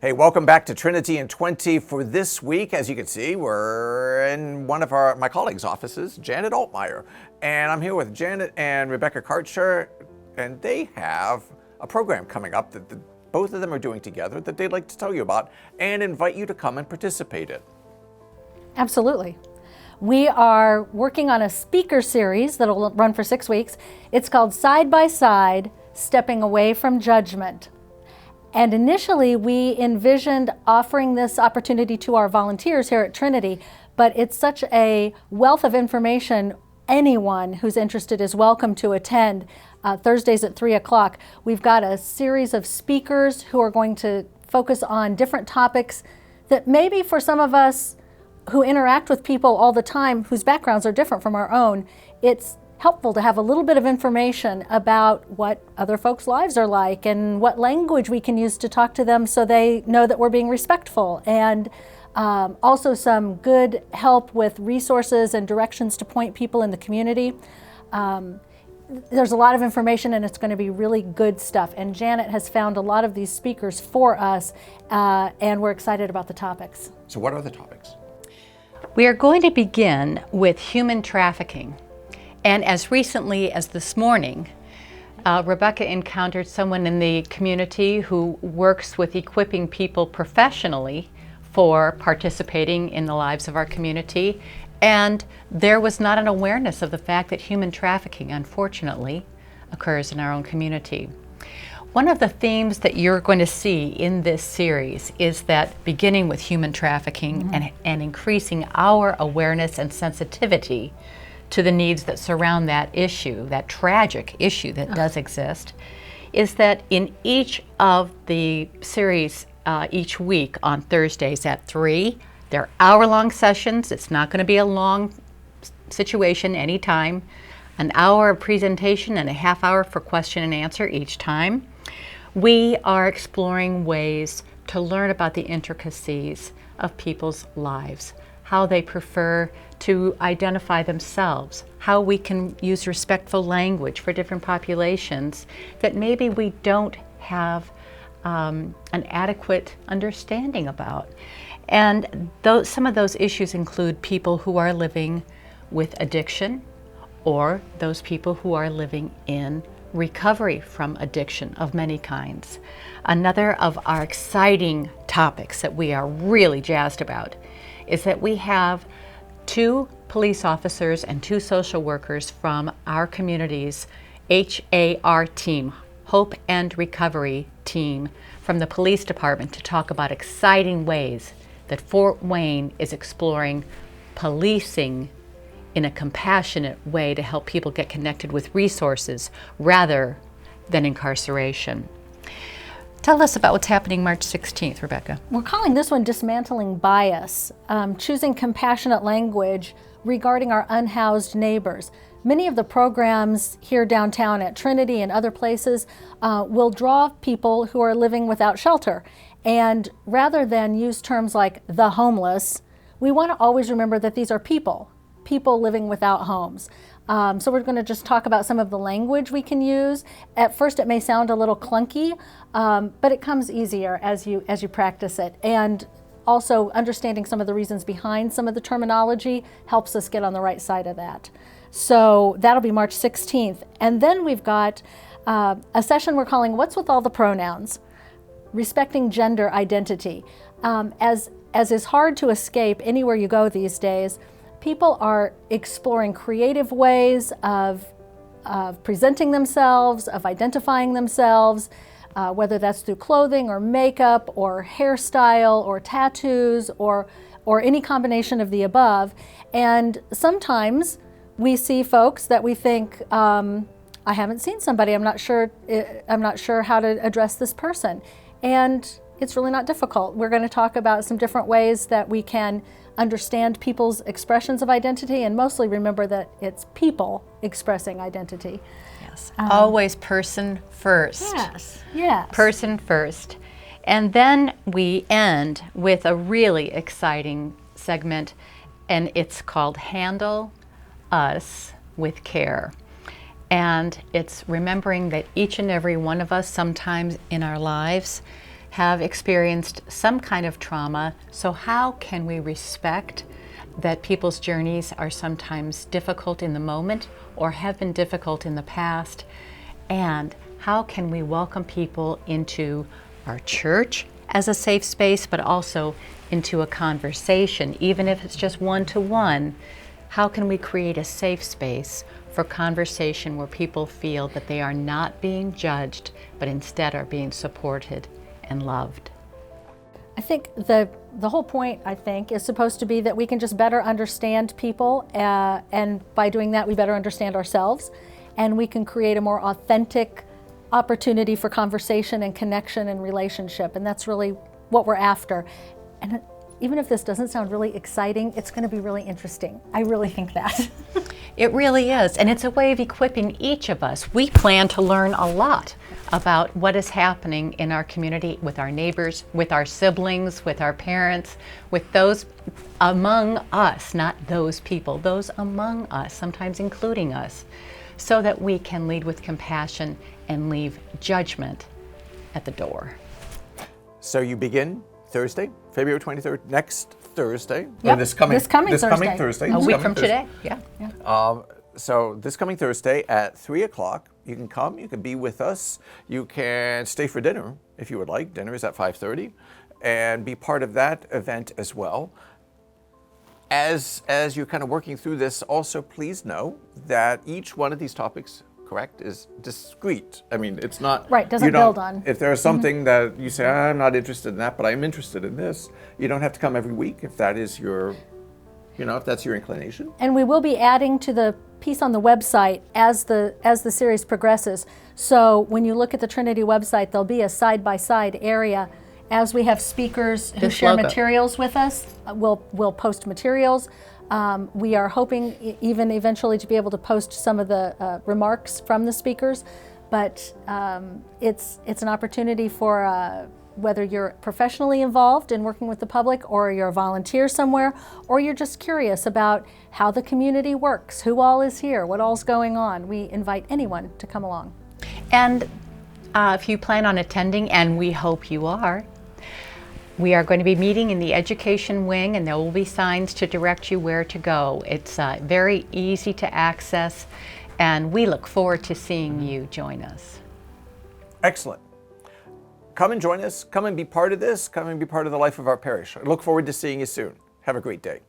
Hey, welcome back to Trinity in 20 for this week. As you can see, we're in one of my colleagues' offices, Janet Altmeyer. And I'm here with Janet and Rebecca Karcher, and they have a program coming up that both of them are doing together that they'd like to tell you about and invite you to come and participate in. Absolutely. We are working on a speaker series that'll run for 6 weeks. It's called Side by Side, Stepping Away from Judgment. And initially, we envisioned offering this opportunity to our volunteers here at Trinity, but it's such a wealth of information. Anyone who's interested is welcome to attend. Thursdays at 3 o'clock. We've got a series of speakers who are going to focus on different topics that maybe for some of us who interact with people all the time whose backgrounds are different from our own, it's helpful to have a little bit of information about what other folks' lives are like and what language we can use to talk to them so they know that we're being respectful, and also some good help with resources and directions to point people in the community. There's a lot of information and it's going to be really good stuff, and Janet has found a lot of these speakers for us, and we're excited about the topics. So what are the topics? We are going to begin with human trafficking. And as recently as this morning, Rebecca encountered someone in the community who works with equipping people professionally for participating in the lives of our community. And there was not an awareness of the fact that human trafficking, unfortunately, occurs in our own community. One of the themes that you're going to see in this series is that beginning with human trafficking and increasing our awareness and sensitivity to the needs that surround that issue, that tragic issue that does exist, is that in each of the series each week on Thursdays at 3, they're hour-long sessions. It's not going to be a long situation anytime. An hour of presentation and a half hour for question and answer each time. We are exploring ways to learn about the intricacies of people's lives, how they prefer to identify themselves, how we can use respectful language for different populations that maybe we don't have an adequate understanding about. And some of those issues include people who are living with addiction, or those people who are living in recovery from addiction of many kinds. Another of our exciting topics that we are really jazzed about is that we have 2 police officers and 2 social workers from our community's HAR team, Hope and Recovery team, from the police department to talk about exciting ways that Fort Wayne is exploring policing in a compassionate way to help people get connected with resources rather than incarceration. Tell us about what's happening March 16th, Rebecca. We're calling this one Dismantling Bias, choosing compassionate language regarding our unhoused neighbors. Many of the programs here downtown at Trinity and other places will draw people who are living without shelter. And rather than use terms like the homeless, we want to always remember that these are people living without homes. So we're going to just talk about some of the language we can use. At first it may sound a little clunky, but it comes easier as you practice it. And also understanding some of the reasons behind some of the terminology helps us get on the right side of that. So that'll be March 16th. And then we've got a session we're calling What's with All the Pronouns? Respecting Gender Identity. As is hard to escape anywhere you go these days, people are exploring creative ways of presenting themselves, of identifying themselves, whether that's through clothing or makeup or hairstyle or tattoos or any combination of the above. And sometimes we see folks that we think, I haven't seen somebody, I'm not sure how to address this person. And it's really not difficult. We're going to talk about some different ways that we can understand people's expressions of identity, and mostly remember that it's people expressing identity. Yes, always person first. Yes. Person first. And then we end with a really exciting segment, and it's called Handle Us with Care. And it's remembering that each and every one of us sometimes in our lives have experienced some kind of trauma. So how can we respect that people's journeys are sometimes difficult in the moment or have been difficult in the past? And how can we welcome people into our church as a safe space, but also into a conversation, even if it's just one-to-one? How can we create a safe space for conversation where people feel that they are not being judged, but instead are being supported and loved? I think the whole point, I think, is supposed to be that we can just better understand people, and by doing that, we better understand ourselves, and we can create a more authentic opportunity for conversation and connection and relationship, and that's really what we're after. And even if this doesn't sound really exciting, it's going to be really interesting. I really think that. It really is, and it's a way of equipping each of us. We plan to learn a lot about what is happening in our community with our neighbors, with our siblings, with our parents, with those among us, not those people, those among us, sometimes including us, so that we can lead with compassion and leave judgment at the door. So you begin Thursday, February 23rd, next Thursday. Yep, Or this coming Thursday. A week from today, yeah. So this coming Thursday at 3 o'clock, you can come, you can be with us, you can stay for dinner if you would like. Dinner is at 5:30, and be part of that event as well. As you're kind of working through this, also please know that each one of these topics, correct, is discrete. I mean, it's not... Right, doesn't build on. If there's something that you say, I'm not interested in that, but I'm interested in this, you don't have to come every week if that is your, if that's your inclination. And we will be adding to the piece on the website as the series progresses. So when you look at the Trinity website, there'll be a side-by-side area. As we have speakers who share materials with us, we'll post materials. We are hoping even eventually to be able to post some of the remarks from the speakers, but it's an opportunity for whether you're professionally involved in working with the public, or you're a volunteer somewhere, or you're just curious about how the community works, who all is here, what all's going on. We invite anyone to come along. And if you plan on attending, and we hope you are, we are going to be meeting in the education wing, and there will be signs to direct you where to go. It's very easy to access, and we look forward to seeing you join us. Excellent. Come and join us. Come and be part of this. Come and be part of the life of our parish. I look forward to seeing you soon. Have a great day.